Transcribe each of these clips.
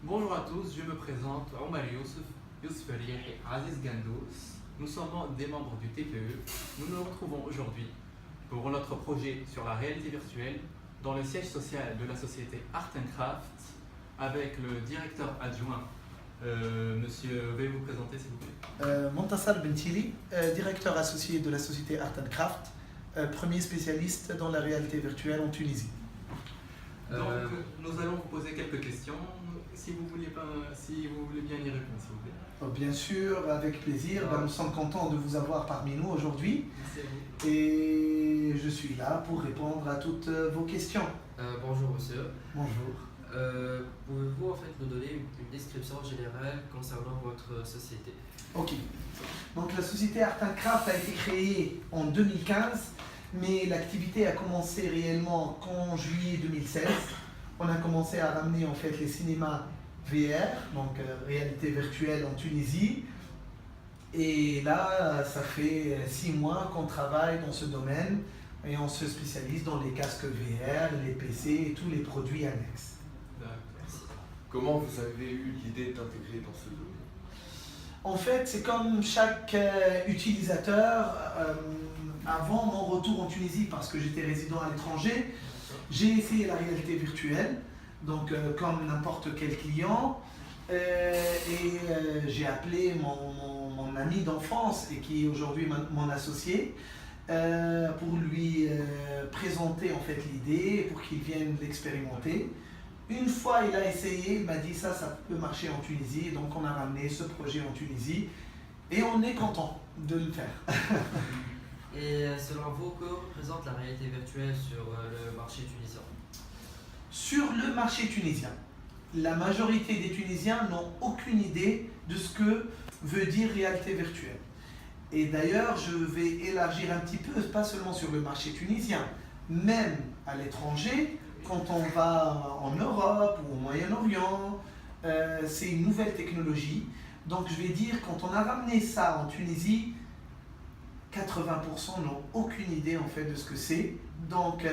Bonjour à tous, je me présente Omar Youssef Riahi, Aziz Gandous. Nous sommes des membres du TPE. Nous nous retrouvons aujourd'hui pour notre projet sur la réalité virtuelle dans le siège social de la société Art Craft avec le directeur adjoint. Monsieur, veuillez vous présenter s'il vous plaît. Montassar Bentili, directeur associé de la société Art Craft, premier spécialiste dans la réalité virtuelle en Tunisie. Donc, nous allons vous poser quelques questions. Si vous voulez bien y répondre, s'il vous plaît. Bien sûr, avec plaisir. Nous sommes contents de vous avoir parmi nous aujourd'hui. Merci à vous. Et je suis là pour répondre à toutes vos questions. Bonjour monsieur. Bonjour. Pouvez-vous en fait nous donner une description générale concernant votre société? Ok. Donc la société Art Craft a été créée en 2015, mais l'activité a commencé réellement qu'en juillet 2016. On a commencé à ramener en fait les cinémas VR, donc réalité virtuelle en Tunisie. Et là, ça fait 6 mois qu'on travaille dans ce domaine et on se spécialise dans les casques VR, les PC et tous les produits annexes. Comment vous avez eu l'idée d'intégrer dans ce domaine? En fait, c'est comme chaque utilisateur. Avant mon retour en Tunisie, parce que j'étais résident à l'étranger, j'ai essayé la réalité virtuelle, donc comme n'importe quel client, et j'ai appelé mon ami d'enfance et qui est aujourd'hui mon associé pour lui présenter en fait l'idée, pour qu'il vienne l'expérimenter. Une fois il a essayé, il m'a dit ça peut marcher en Tunisie, donc on a ramené ce projet en Tunisie et on est content de le faire. Et selon vous, que représente la réalité virtuelle sur le marché tunisien? Sur le marché tunisien, la majorité des Tunisiens n'ont aucune idée de ce que veut dire réalité virtuelle. Et d'ailleurs, je vais élargir un petit peu, pas seulement sur le marché tunisien, même à l'étranger, quand on va en Europe ou au Moyen-Orient, c'est une nouvelle technologie. Donc je vais dire, quand on a ramené ça en Tunisie, 80% n'ont aucune idée en fait de ce que c'est. Donc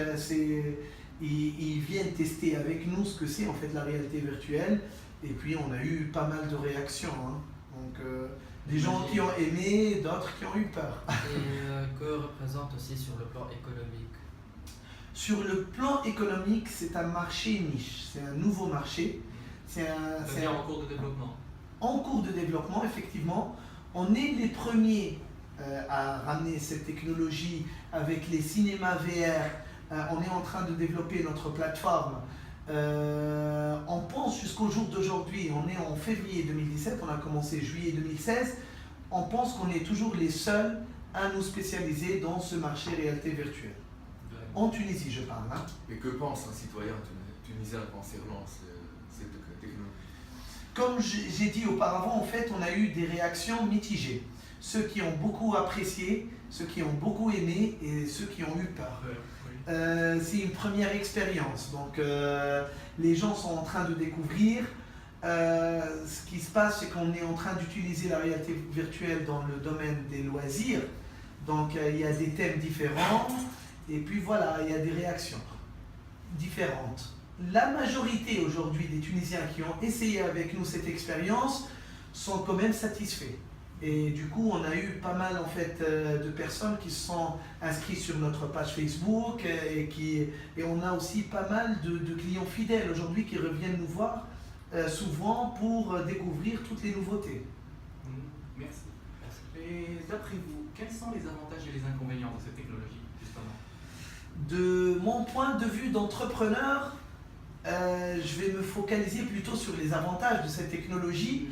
ils viennent tester avec nous ce que c'est en fait la réalité virtuelle. Et puis on a eu pas mal de réactions. Donc des gens qui ont aimé, d'autres qui ont eu peur. Et que représente aussi sur le plan économique? Sur le plan économique, c'est un marché niche. C'est un nouveau marché. C'est en cours de développement. En cours de développement, effectivement. On est les premiers à ramener cette technologie avec les cinémas VR. On est en train de développer notre plateforme. On pense jusqu'au jour d'aujourd'hui, on est en février 2017, on a commencé juillet 2016. On pense qu'on est toujours les seuls à nous spécialiser dans ce marché réalité virtuelle. En Tunisie, je parle. Et que pense un citoyen tunisien concernant cette technologie? Comme j'ai dit auparavant, en fait, on a eu des réactions mitigées. Ceux qui ont beaucoup apprécié, ceux qui ont beaucoup aimé et ceux qui ont eu peur. C'est une première expérience, donc les gens sont en train de découvrir. Ce qui se passe, c'est qu'on est en train d'utiliser la réalité virtuelle dans le domaine des loisirs. Donc il y a des thèmes différents et puis voilà, il y a des réactions différentes. La majorité aujourd'hui des Tunisiens qui ont essayé avec nous cette expérience sont quand même satisfaits. Et du coup, on a eu pas mal en fait de personnes qui se sont inscrites sur notre page Facebook et on a aussi pas mal de clients fidèles aujourd'hui qui reviennent nous voir souvent pour découvrir toutes les nouveautés. Merci. Et d'après vous, quels sont les avantages et les inconvénients de cette technologie, justement? De mon point de vue d'entrepreneur, je vais me focaliser plutôt sur les avantages de cette technologie.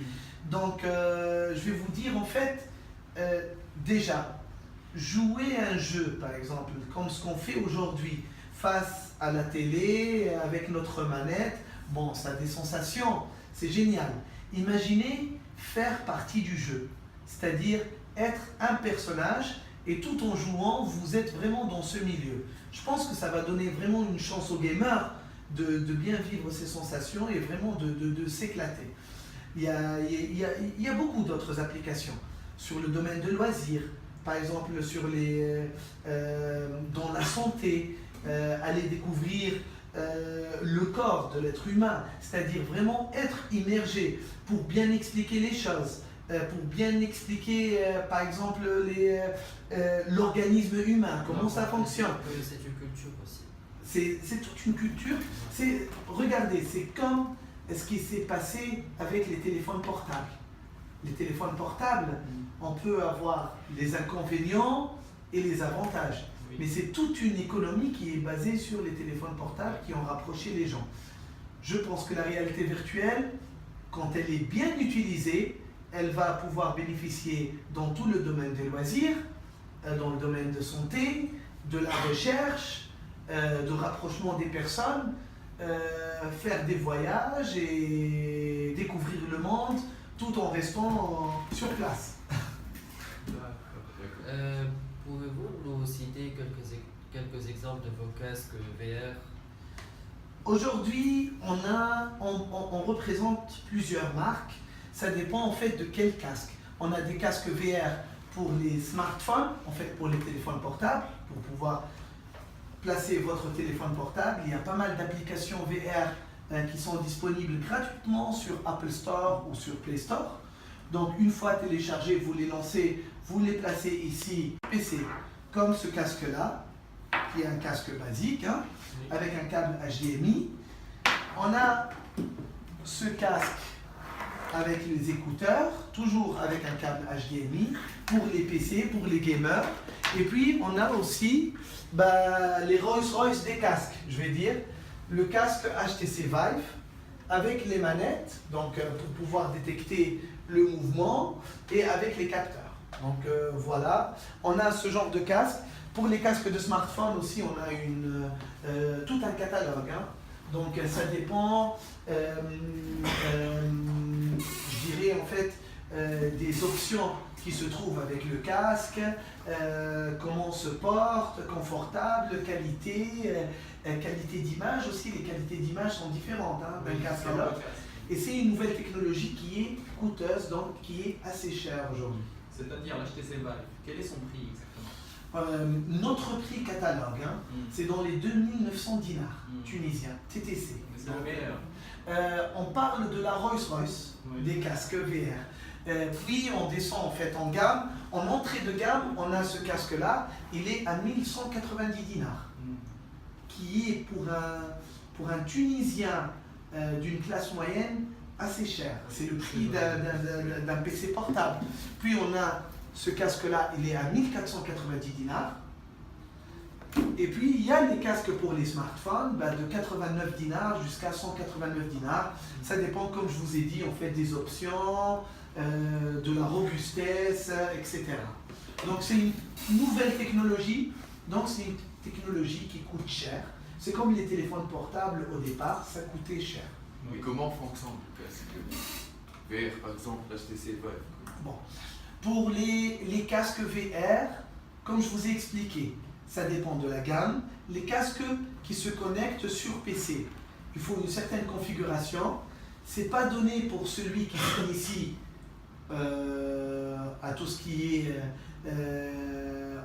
Donc, je vais vous dire en fait, déjà, jouer un jeu, par exemple, comme ce qu'on fait aujourd'hui, face à la télé, avec notre manette, bon, ça a des sensations, c'est génial. Imaginez faire partie du jeu, c'est-à-dire être un personnage et tout en jouant, vous êtes vraiment dans ce milieu. Je pense que ça va donner vraiment une chance aux gamers de bien vivre ces sensations et vraiment de s'éclater. Il y a beaucoup d'autres applications sur le domaine de loisirs, par exemple dans la santé, aller découvrir le corps de l'être humain, c'est-à-dire vraiment être immergé pour bien expliquer les choses, pour bien expliquer par exemple l'organisme humain, comment ça fonctionne. C'est une culture aussi. C'est toute une culture. Regardez, c'est comme ce qui s'est passé avec les téléphones portables. Les téléphones portables, on peut avoir les inconvénients et les avantages. Oui. Mais c'est toute une économie qui est basée sur les téléphones portables qui ont rapproché les gens. Je pense que la réalité virtuelle, quand elle est bien utilisée, elle va pouvoir bénéficier dans tout le domaine des loisirs, dans le domaine de santé, de la recherche, de rapprochement des personnes, faire des voyages et découvrir le monde tout en restant sur place. Pouvez-vous nous citer quelques exemples de vos casques VR? Aujourd'hui, on représente plusieurs marques. Ça dépend en fait de quel casque. On a des casques VR pour les smartphones, en fait pour les téléphones portables, pour pouvoir placer votre téléphone portable. Il y a pas mal d'applications VR qui sont disponibles gratuitement sur Apple Store ou sur Play Store. Donc une fois téléchargés, vous les lancez, vous les placez ici, PC, comme ce casque-là, qui est un casque basique, hein, avec un câble HDMI. On a ce casque avec les écouteurs, toujours avec un câble HDMI, pour les PC, pour les gamers. Et puis on a aussi les Rolls-Royce des casques, je vais dire, le casque HTC Vive avec les manettes, donc pour pouvoir détecter le mouvement, et avec les capteurs. Donc voilà, on a ce genre de casque. Pour les casques de smartphone aussi, on a tout un catalogue. Hein. Donc ça dépend, je dirais en fait, des options qui se trouvent avec le casque, comment on se porte, confortable, qualité, qualité d'image aussi. Les qualités d'image sont différentes d'un casque à l'autre. Et c'est une nouvelle technologie qui est coûteuse, donc qui est assez chère aujourd'hui. C'est-à-dire l'HTC Vive, quel est son prix exactement? Notre prix catalogue, hein, c'est dans les 2900 dinars tunisiens, TTC. Mais c'est le meilleur. On parle de la Rolls-Royce, Oui. des casques VR. Puis on descend en fait en gamme. En entrée de gamme, on a ce casque-là, il est à 1190 dinars, qui est pour un Tunisien d'une classe moyenne assez cher. C'est le prix d'un PC portable. Puis on a ce casque-là, il est à 1490 dinars. Et puis il y a les casques pour les smartphones, de 89 dinars jusqu'à 189 dinars. Ça dépend, comme je vous ai dit, en fait, des options, de la robustesse, etc. Donc c'est une nouvelle technologie, donc c'est une technologie qui coûte cher. C'est comme les téléphones portables au départ, ça coûtait cher. Mais comment fonctionne le casque VR, par exemple, l'HTC Vive? Bon. Pour les casques VR, comme je vous ai expliqué, ça dépend de la gamme. Les casques qui se connectent sur PC, il faut une certaine configuration. Ce n'est pas donné pour celui qui s'initie à tout ce qui est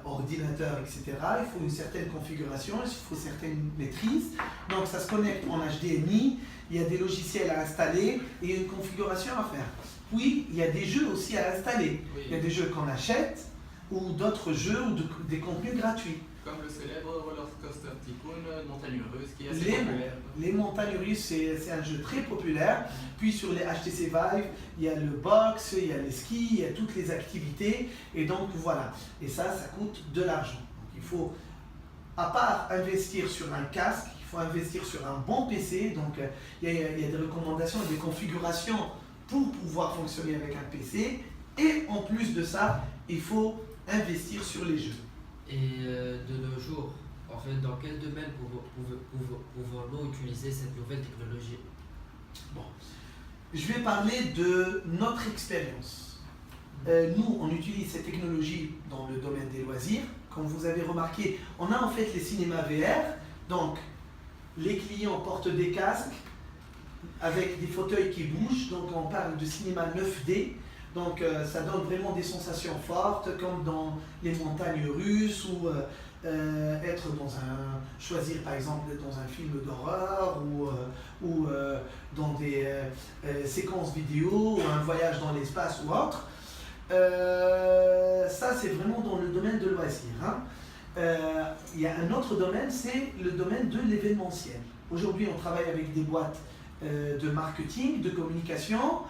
ordinateur, etc. Il faut une certaine configuration, il faut certaines maîtrises. Donc ça se connecte en HDMI, il y a des logiciels à installer et une configuration à faire. Puis il y a des jeux aussi à installer. Oui. Il y a des jeux qu'on achète ou d'autres jeux ou des contenus gratuits. Comme le célèbre Roller Coaster Tycoon, montagne russe, qui est assez Les, populaire. les montagnes russes, c'est un jeu très populaire. Puis sur les HTC Vive, il y a le box, il y a les skis, il y a toutes les activités. Et donc voilà. Et ça coûte de l'argent. Donc il faut, à part investir sur un casque, il faut investir sur un bon PC. Donc il y a des recommandations et des configurations pour pouvoir fonctionner avec un PC. Et en plus de ça, il faut investir sur les jeux. Et de nos jours, en fait, dans quel domaine pouvons-nous utiliser cette nouvelle technologie? Bon, je vais parler de notre expérience. Nous, on utilise cette technologie dans le domaine des loisirs. Comme vous avez remarqué, on a en fait les cinémas VR. Donc, les clients portent des casques avec des fauteuils qui bougent. Donc, on parle de cinéma 9D. Donc ça donne vraiment des sensations fortes, comme dans les montagnes russes ou être choisir par exemple dans un film d'horreur ou dans des séquences vidéo ou un voyage dans l'espace ou autre. Ça c'est vraiment dans le domaine de loisirs. Hein. Il y a un autre domaine, c'est le domaine de l'événementiel. Aujourd'hui on travaille avec des boîtes de marketing, de communication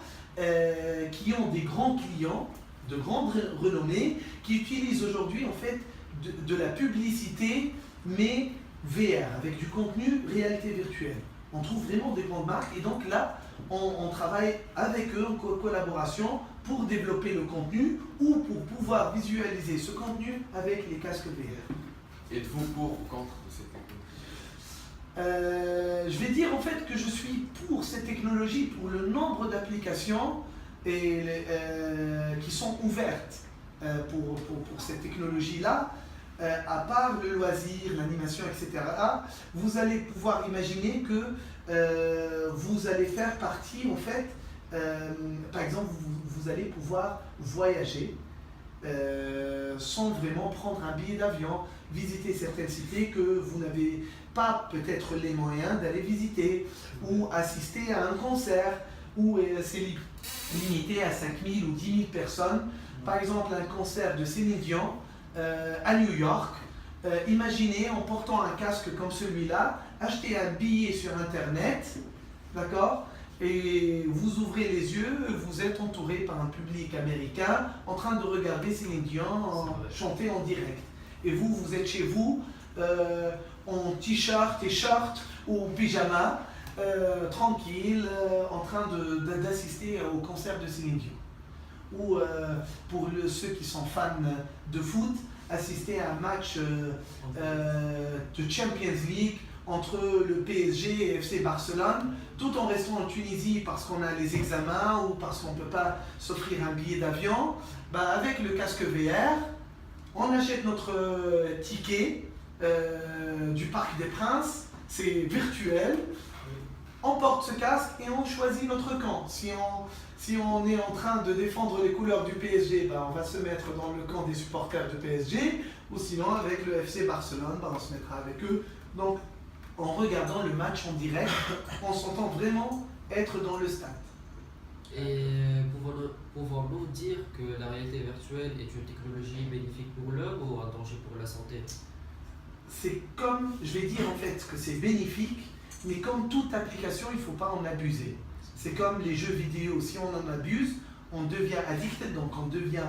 qui ont des grands clients de grande renommée qui utilisent aujourd'hui en fait de la publicité mais VR avec du contenu réalité virtuelle. On trouve vraiment des grandes marques et donc là on travaille avec eux en collaboration pour développer le contenu ou pour pouvoir visualiser ce contenu avec les casques VR. Êtes-vous pour ou contre cette technologie? Je vais dire en fait que je suis pour cette technologie pour le nombre d'applications qui sont ouvertes pour cette technologie-là, à part le loisir, l'animation, etc. Vous allez pouvoir imaginer que vous allez faire partie, en fait, par exemple, vous allez pouvoir voyager sans vraiment prendre un billet d'avion, visiter certaines cités que vous n'avez pas peut-être les moyens d'aller visiter, ou assister à un concert, où c'est limité à 5000 ou 10 000 personnes. Par exemple, un concert de Céline Dion à New York. Imaginez en portant un casque comme celui-là, acheter un billet sur Internet, d'accord? Et vous ouvrez les yeux, vous êtes entouré par un public américain en train de regarder Céline Dion chanter en direct. Et vous êtes chez vous en t-shirt et short ou en pyjama, tranquille, en train d'assister au concert de Céline Dion. Ou pour ceux qui sont fans de foot, assister à un match de Champions League entre le PSG et FC Barcelone, tout en restant en Tunisie parce qu'on a les examens ou parce qu'on ne peut pas s'offrir un billet d'avion. Avec le casque VR, on achète notre ticket du Parc des Princes, c'est virtuel. On porte ce casque et on choisit notre camp. Si on est en train de défendre les couleurs du PSG, on va se mettre dans le camp des supporters du PSG, ou sinon avec le FC Barcelone, on se mettra avec eux. Donc, en regardant le match en direct, on s'entend vraiment être dans le stade. Et pouvons-nous dire que la réalité virtuelle est une technologie bénéfique pour l'homme ou un danger pour la santé? C'est comme, je vais dire en fait que c'est bénéfique, mais comme toute application, il ne faut pas en abuser. C'est comme les jeux vidéo, si on en abuse, on devient addicted, donc on devient...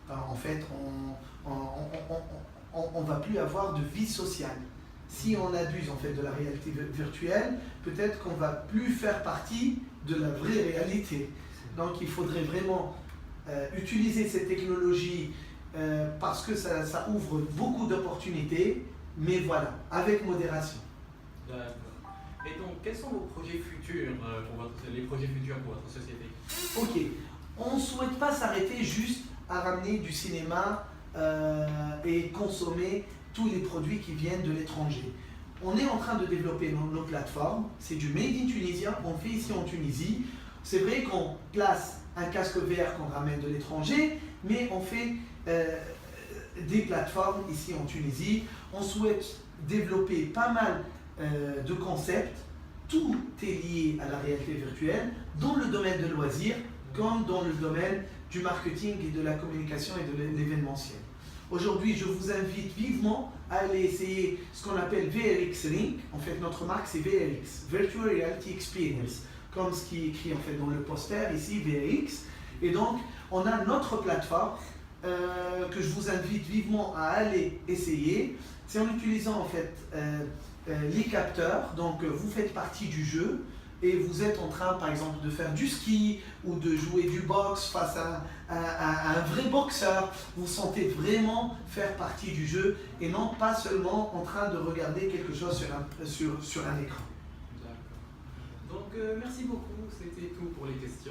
en fait, on ne va plus avoir de vie sociale. Si on abuse en fait de la réalité virtuelle, peut-être qu'on ne va plus faire partie de la vraie réalité. Donc il faudrait vraiment utiliser cette technologie parce que ça ouvre beaucoup d'opportunités, mais voilà, avec modération. D'accord. Et donc, quels sont vos projets futurs, les projets futurs pour votre société? Ok, on ne souhaite pas s'arrêter juste à ramener du cinéma et consommer tous les produits qui viennent de l'étranger. On est en train de développer nos plateformes, c'est du Made in Tunisia, on fait ici en Tunisie. C'est vrai qu'on place un casque VR qu'on ramène de l'étranger, mais on fait des plateformes ici en Tunisie. On souhaite développer pas mal de concepts. Tout est lié à la réalité virtuelle dans le domaine de loisirs comme dans le domaine du marketing et de la communication et de l'événementiel. Aujourd'hui, je vous invite vivement à aller essayer ce qu'on appelle VRX Link. En fait, notre marque, c'est VRX, Virtual Reality Experience, comme ce qui est écrit en fait dans le poster ici, VRX. Et donc, on a notre plateforme que je vous invite vivement à aller essayer. C'est en utilisant en fait les capteurs. Donc, vous faites partie du jeu et vous êtes en train, par exemple, de faire du ski ou de jouer du boxe face à un vrai boxeur. Vous sentez vraiment faire partie du jeu et non pas seulement en train de regarder quelque chose sur un écran. D'accord. Donc, merci beaucoup. C'était tout pour les questions.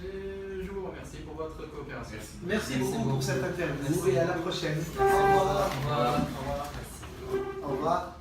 Et je vous remercie pour votre coopération. Merci beaucoup pour cette interview et à la prochaine. Au revoir. Au revoir.